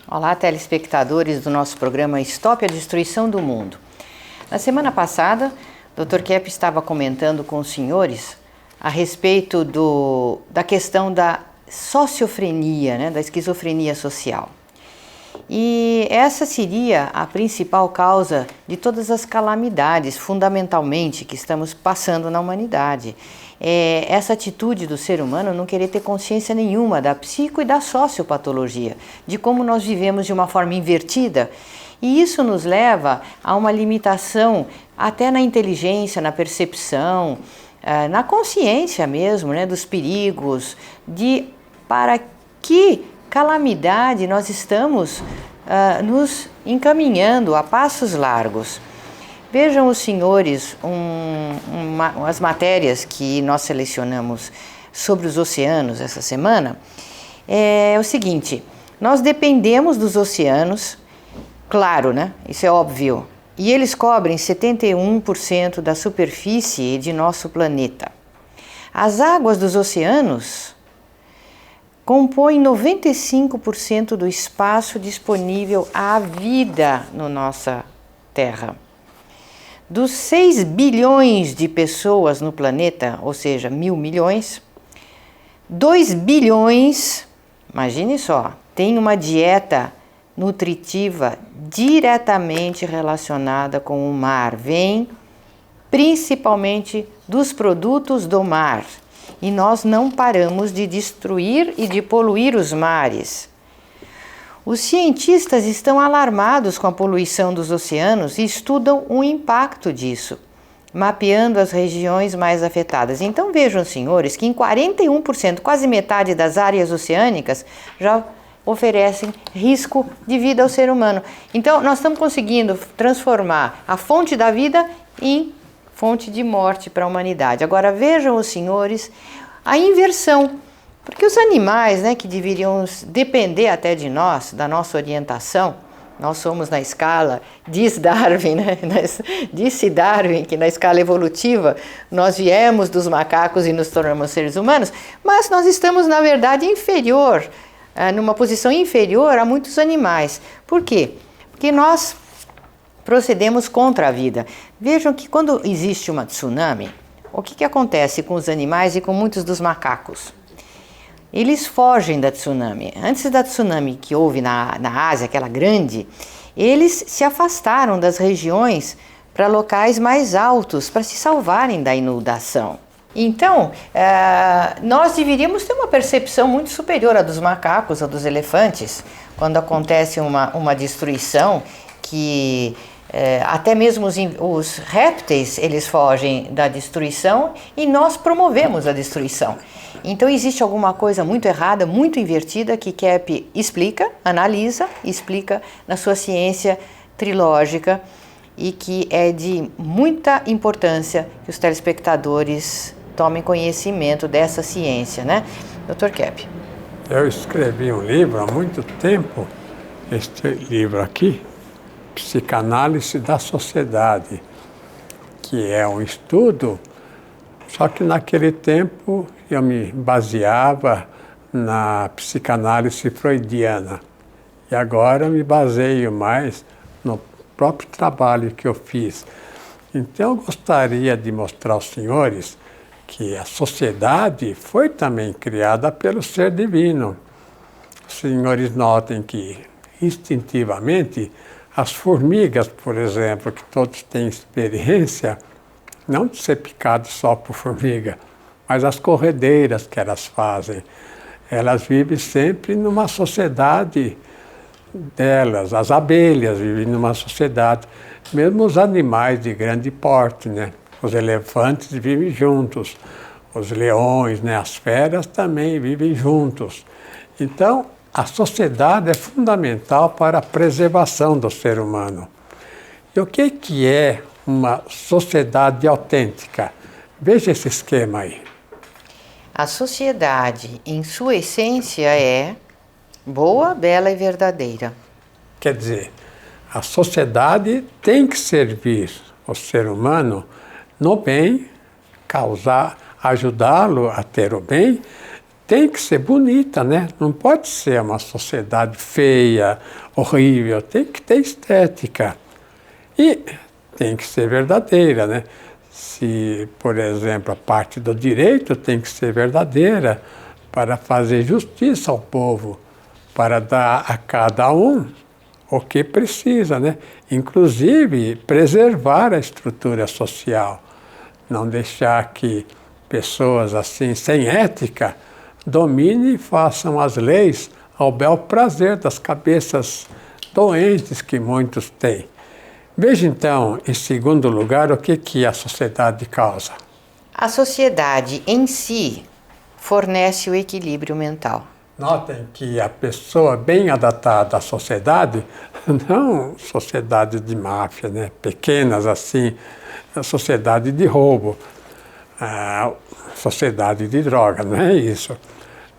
Olá, telespectadores do nosso programa Stop a Destruição do Mundo. Na semana passada, o Dr. Kepp estava comentando com os senhores a respeito da questão da sociofrenia, né, da esquizofrenia social. E essa seria a principal causa de todas as calamidades, fundamentalmente, que estamos passando na humanidade. Essa atitude do ser humano não querer ter consciência nenhuma da psico e da sociopatologia, de como nós vivemos de uma forma invertida. E isso nos leva a uma limitação até na inteligência, na percepção, na consciência mesmo, né, dos perigos, para que calamidade nós estamos nos encaminhando a passos largos. Vejam os senhores as matérias que nós selecionamos sobre os oceanos essa semana. É o seguinte, nós dependemos dos oceanos, claro, né? Isso é óbvio, e eles cobrem 71% da superfície de nosso planeta. As águas dos oceanos compõem 95% do espaço disponível à vida na nossa Terra. Dos 6 bilhões de pessoas no planeta, ou seja, 1.000 milhões, 2 bilhões, imagine só, tem uma dieta nutritiva diretamente relacionada com o mar. Vem principalmente dos produtos do mar. E nós não paramos de destruir e de poluir os mares. Os cientistas estão alarmados com a poluição dos oceanos e estudam o impacto disso, mapeando as regiões mais afetadas. Então vejam, senhores, que em 41%, quase metade das áreas oceânicas já oferecem risco de vida ao ser humano. Então nós estamos conseguindo transformar a fonte da vida em fonte de morte para a humanidade. Agora vejam os senhores a inversão, porque os animais, né, que deveriam depender até de nós, da nossa orientação, nós somos na escala, diz Darwin, né, disse Darwin que na escala evolutiva nós viemos dos macacos e nos tornamos seres humanos, mas nós estamos na verdade numa posição inferior a muitos animais. Por quê? Porque nós procedemos contra a vida. Vejam que quando existe uma tsunami, o que acontece com os animais e com muitos dos macacos? Eles fogem da tsunami. Antes da tsunami que houve na Ásia, aquela grande, eles se afastaram das regiões para locais mais altos, para se salvarem da inundação. Então, nós deveríamos ter uma percepção muito superior à dos macacos ou dos elefantes, quando acontece uma destruição que até mesmo os répteis, eles fogem da destruição e nós promovemos a destruição. Então existe alguma coisa muito errada, muito invertida, que Kepp explica, analisa, explica na sua ciência trilógica e que é de muita importância que os telespectadores tomem conhecimento dessa ciência, né? Dr. Kepp. Eu escrevi um livro há muito tempo, este livro aqui, Psicanálise da Sociedade, que é um estudo, só que naquele tempo eu me baseava na psicanálise freudiana. E agora me baseio mais no próprio trabalho que eu fiz. Então eu gostaria de mostrar aos senhores que a sociedade foi também criada pelo ser divino. Os senhores notem que, instintivamente, as formigas, por exemplo, que todos têm experiência, não de ser picado só por formiga, mas as corredeiras que elas fazem, elas vivem sempre numa sociedade delas. As abelhas vivem numa sociedade, mesmo os animais de grande porte, né? Os elefantes vivem juntos, os leões, né? As feras também vivem juntos. Então, a sociedade é fundamental para a preservação do ser humano. E o que é uma sociedade autêntica? Veja esse esquema aí. A sociedade, em sua essência, é boa, bela e verdadeira. Quer dizer, a sociedade tem que servir o ser humano no bem, ajudá-lo a ter o bem, tem que ser bonita, né? Não pode ser uma sociedade feia, horrível, tem que ter estética. E tem que ser verdadeira, né? Se, por exemplo, a parte do direito tem que ser verdadeira para fazer justiça ao povo, para dar a cada um o que precisa, né? Inclusive preservar a estrutura social, não deixar que pessoas assim, sem ética, dominem e façam as leis ao bel prazer das cabeças doentes que muitos têm. Veja então, em segundo lugar, o que a sociedade causa. A sociedade em si fornece o equilíbrio mental. Notem que a pessoa bem adaptada à sociedade, não sociedade de máfia, né? Pequenas assim, a sociedade de roubo, a sociedade de droga, não é isso.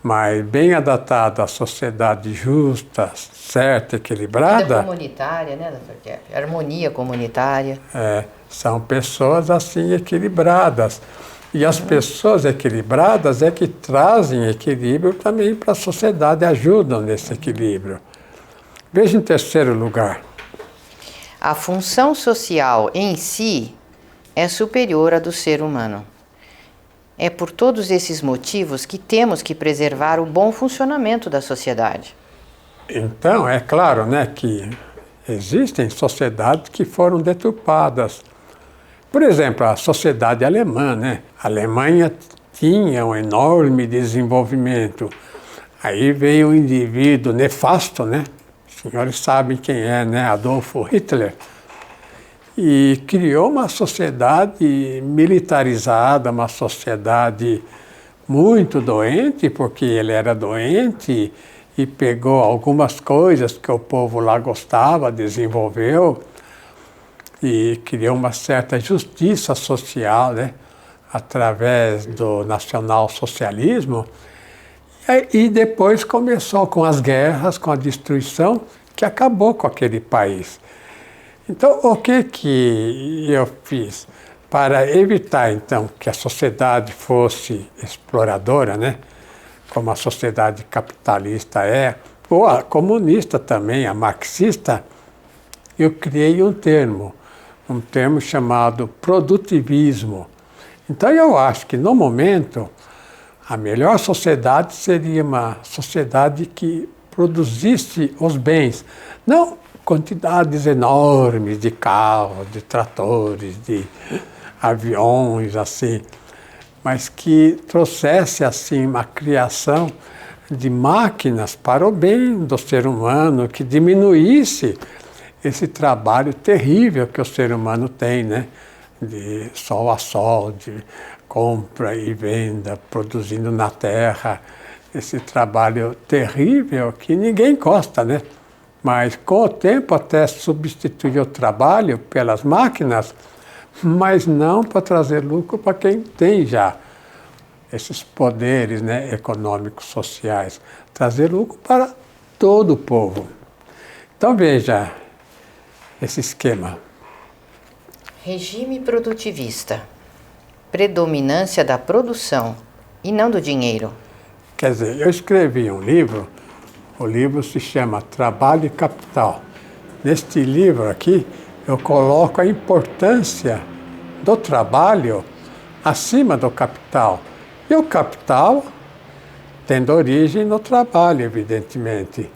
Mas bem adaptada à sociedade justa, certa, equilibrada. Vida comunitária, né, Dr. Kepp? Harmonia comunitária. São pessoas assim equilibradas. E as pessoas equilibradas é que trazem equilíbrio também para a sociedade, ajudam nesse equilíbrio. Veja em terceiro lugar. A função social em si é superior à do ser humano. É por todos esses motivos que temos que preservar o bom funcionamento da sociedade. Então, é claro, né, que existem sociedades que foram deturpadas. Por exemplo, a sociedade alemã, né? A Alemanha tinha um enorme desenvolvimento. Aí veio um indivíduo nefasto, né? Os senhores sabem quem é, né? Adolfo Hitler. E criou uma sociedade militarizada, uma sociedade muito doente, porque ele era doente e pegou algumas coisas que o povo lá gostava, desenvolveu e criou uma certa justiça social, né, através do nacionalsocialismo. E depois começou com as guerras, com a destruição, que acabou com aquele país. Então, o que eu fiz? Para evitar, então, que a sociedade fosse exploradora, né, como a sociedade capitalista é, ou a comunista também, a marxista, eu criei um termo chamado produtivismo. Então eu acho que no momento a melhor sociedade seria uma sociedade que produzisse os bens, não quantidades enormes de carros, de tratores, de aviões, assim, mas que trouxesse assim uma criação de máquinas para o bem do ser humano, que diminuísse esse trabalho terrível que o ser humano tem, né? De sol a sol, de compra e venda, produzindo na terra, esse trabalho terrível que ninguém gosta, né? Mas com o tempo até substituir o trabalho pelas máquinas, mas não para trazer lucro para quem tem já esses poderes, né, econômicos, sociais, trazer lucro para todo o povo. Então veja esse esquema. Regime produtivista. Predominância da produção e não do dinheiro. Quer dizer, eu escrevi um livro, o livro se chama Trabalho e Capital. Neste livro aqui, eu coloco a importância do trabalho acima do capital. E o capital tendo origem no trabalho, evidentemente.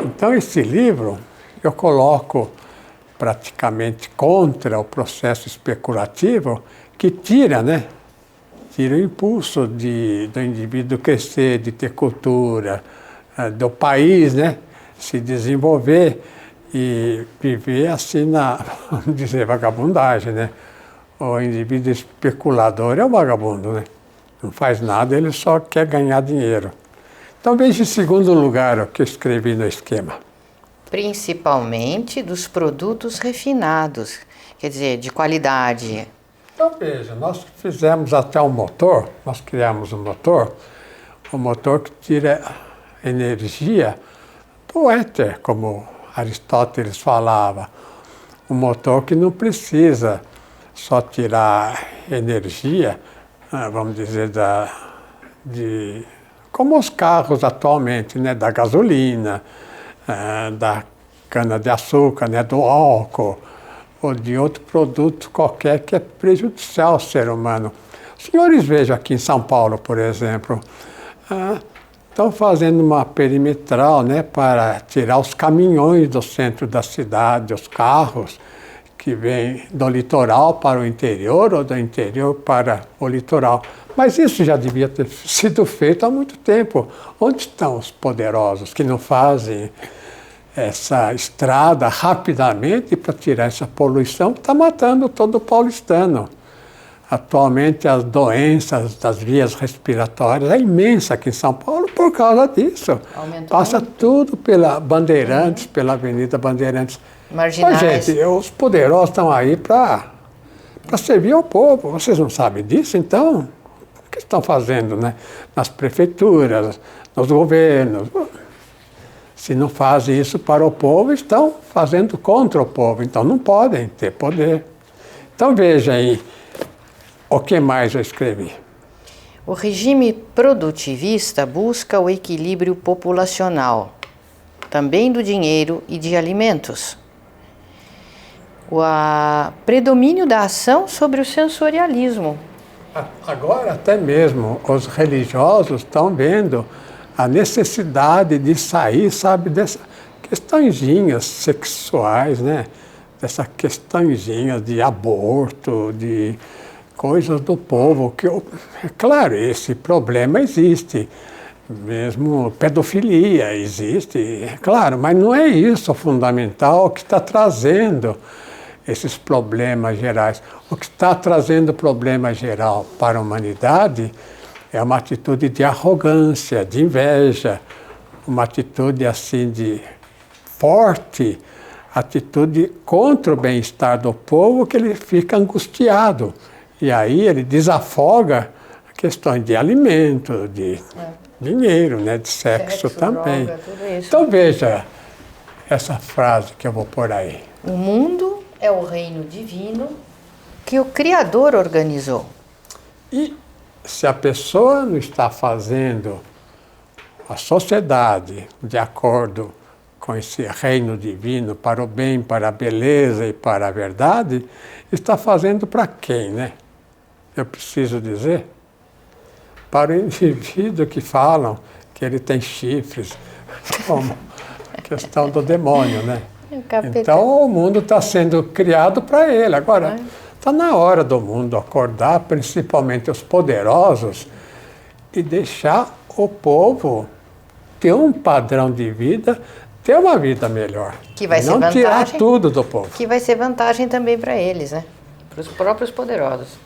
Então, esse livro eu coloco praticamente contra o processo especulativo que tira, né? Tira o impulso do indivíduo crescer, de ter cultura, do país, né? Se desenvolver e viver assim na, vamos dizer, vagabundagem, né? O indivíduo especulador é o vagabundo, né? Não faz nada, ele só quer ganhar dinheiro. Então veja em segundo lugar o que eu escrevi no esquema. Principalmente dos produtos refinados, quer dizer, de qualidade. Então veja, nós fizemos até um motor, nós criamos um motor que tira energia do éter, como Aristóteles falava. Um motor que não precisa só tirar energia, vamos dizer, de como os carros atualmente, né, da gasolina, da cana-de-açúcar, né, do álcool, ou de outro produto qualquer que é prejudicial ao ser humano. Os senhores vejam aqui em São Paulo, por exemplo, estão fazendo uma perimetral, né, para tirar os caminhões do centro da cidade, os carros que vêm do litoral para o interior ou do interior para o litoral. Mas isso já devia ter sido feito há muito tempo. Onde estão os poderosos que não fazem essa estrada rapidamente para tirar essa poluição que está matando todo o paulistano? Atualmente as doenças das vias respiratórias é imensa aqui em São Paulo por causa disso. Aumentou Passa muito. tudo pela Bandeirantes, pela Avenida Bandeirantes. Marginais. Mas, gente, os poderosos estão aí para servir ao povo. Vocês não sabem disso, então? O que estão fazendo, né? Nas prefeituras, nos governos? Se não fazem isso para o povo, estão fazendo contra o povo. Então não podem ter poder. Então veja aí. O que mais eu escrevi? O regime produtivista busca o equilíbrio populacional, também do dinheiro e de alimentos. O predomínio da ação sobre o sensorialismo. Agora até mesmo os religiosos estão vendo a necessidade de sair, sabe, dessas questõezinhas sexuais, né? Dessas questõezinhas de aborto, de coisas do povo, que, é claro, esse problema existe, mesmo pedofilia existe, é claro, mas não é isso o fundamental que está trazendo esses problemas gerais. O que está trazendo problema geral para a humanidade é uma atitude de arrogância, de inveja, uma atitude assim de forte, atitude contra o bem-estar do povo, que ele fica angustiado. E aí ele desafoga a questão de alimento, de dinheiro, né, de sexo também. Droga, tudo isso. Então veja essa frase que eu vou pôr aí. O mundo é o reino divino que o Criador organizou. E se a pessoa não está fazendo a sociedade de acordo com esse reino divino para o bem, para a beleza e para a verdade, está fazendo para quem, né? Eu preciso dizer, para o indivíduo que falam que ele tem chifres, como a questão do demônio, né? Então o mundo está sendo criado para ele. Agora, está na hora do mundo acordar, principalmente os poderosos, e deixar o povo ter um padrão de vida, ter uma vida melhor. Que vai ser não vantagem, tirar tudo do povo. Que vai ser vantagem também para eles, né? Para os próprios poderosos.